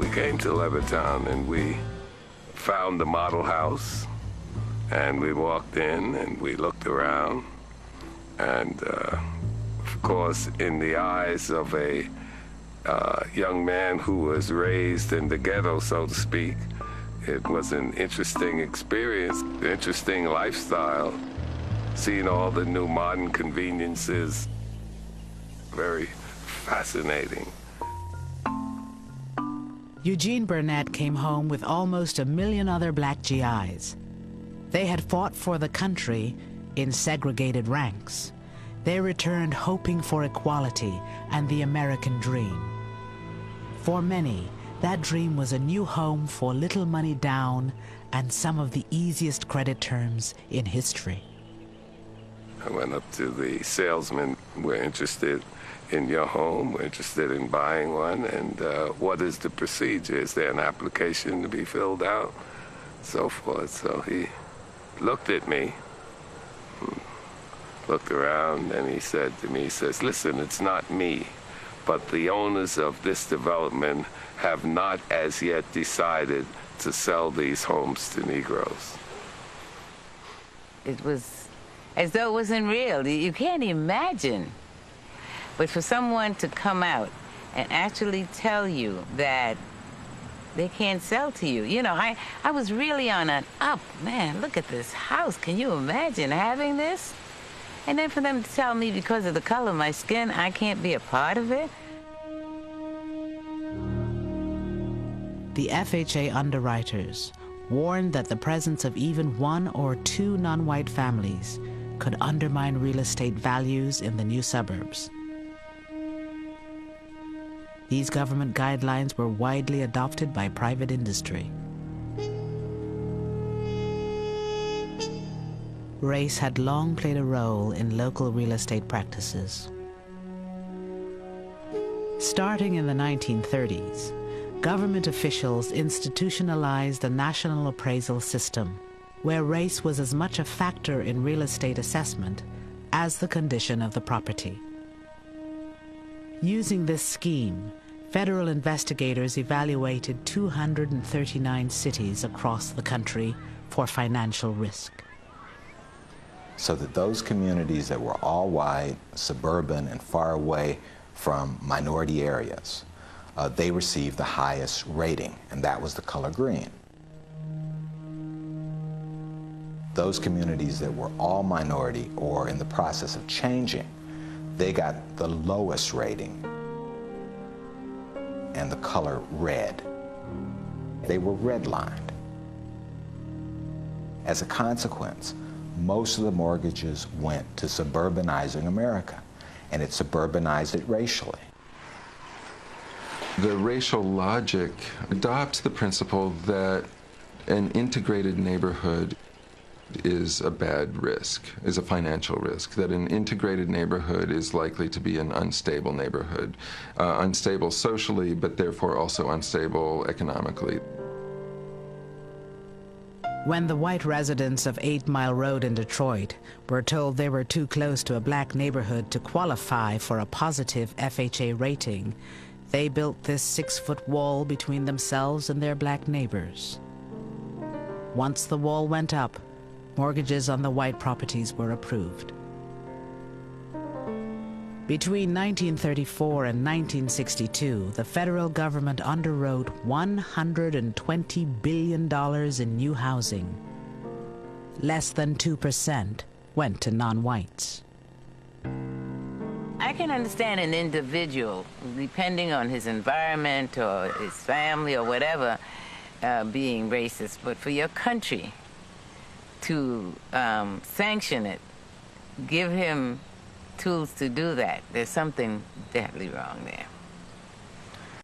We came to Levittown and we found the model house, and we walked in and we looked around, and of course, in the eyes of a young man who was raised in the ghetto, so to speak, it was an interesting experience, interesting lifestyle, seeing all the new modern conveniences. Very fascinating. Eugene Burnett came home with almost 1 million other black GIs. They had fought for the country in segregated ranks. They returned hoping for equality and the American dream. For many, that dream was a new home for little money down and some of the easiest credit terms in history. I went up to the salesman. We're interested in your home. We're interested in buying one. And what is the procedure? Is there an application to be filled out? So forth. So he looked at me, looked around, and he said to me, he says, listen, it's not me, but the owners of this development have not as yet decided to sell these homes to Negroes. It was as though it wasn't real. You can't imagine. But for someone to come out and actually tell you that they can't sell to you, you know, I was really on an up. Man, look at this house. Can you imagine having this? And then for them to tell me because of the color of my skin, I can't be a part of it. The FHA underwriters warned that the presence of even 1 or 2 non-white families could undermine real estate values in the new suburbs. These government guidelines were widely adopted by private industry. Race had long played a role in local real estate practices. Starting in the 1930s, government officials institutionalized a national appraisal system where race was as much a factor in real estate assessment as the condition of the property. Using this scheme, federal investigators evaluated 239 cities across the country for financial risk. So that those communities that were all white, suburban, and far away from minority areas, they received the highest rating, and that was the color green. Those communities that were all minority or in the process of changing, they got the lowest rating, and the color red. They were redlined. As a consequence, most of the mortgages went to suburbanizing America, and it suburbanized it racially. The racial logic adopts the principle that an integrated neighborhood is a bad risk, is a financial risk, that an integrated neighborhood is likely to be an unstable neighborhood, unstable socially, but therefore also unstable economically. When the white residents of 8 Mile Road in Detroit were told they were too close to a black neighborhood to qualify for a positive FHA rating, they built this 6-foot wall between themselves and their black neighbors. Once the wall went up, mortgages on the white properties were approved. Between 1934 and 1962, the federal government underwrote $120 billion in new housing. Less than 2% went to non-whites. I can understand an individual, depending on his environment or his family or whatever, being racist, but for your country to sanction it, give him tools to do that, there's something deadly wrong there.